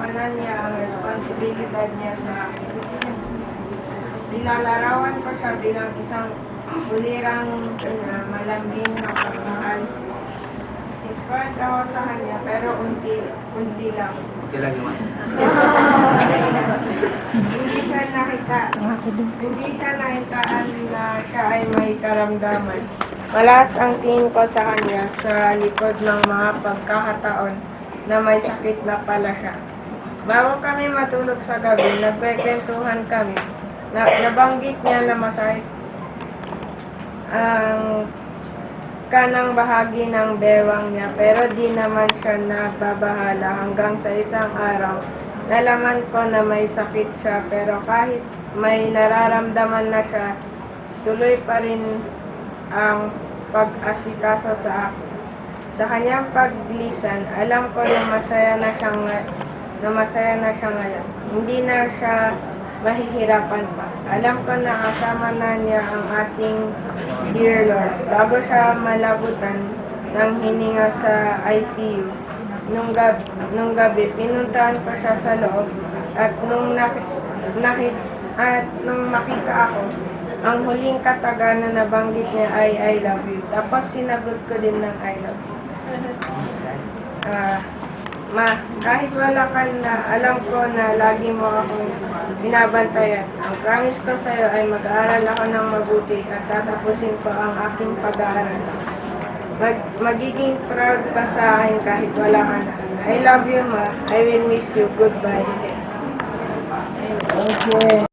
pinagdaanan niya ang responsibilidad niya sa akin. Nilalarawan ko siya bilang isang ulirang malambing na pagmahal. Inspired ako sa kanya, pero unti lang. Kailan naman? Hindi siya nakitaan na siya ay may karamdaman. Malas ang tingin ko sa kanya sa likod ng mga pagkakataon na may sakit na pala siya. Bago kami matulog sa gabi, nagkwentuhan kami. Nabanggit niya na masakit ang kanang bahagi ng bewang niya, pero di naman siya nababahala hanggang sa isang araw. Nalaman ko na may sakit siya, pero kahit may nararamdaman na siya, tuloy pa rin ang pag-asikaso sa akin. Sa kanyang paglisan, alam ko na masaya na siya ngayon. Hindi na siya mahihirapan pa. Alam ko na kasama na niya ang ating dear Lord. Bago siya malabutan ng hininga sa ICU, nung gabi, pinuntahan ko siya sa loob at nung makita ako, ang huling kataga na nabanggit niya ay I love you. Tapos sinagot ko din ng I love you. Kahit wala ka na, alam ko na lagi mo akong binabantayan. Ang promise ko sa iyo ay mag-aaral ako ng mabuti at tatapusin ko ang aking pag-aaral. Magiging proud ka sa akin kahit wala ka na. I love you, Ma. I will miss you. Goodbye. Okay.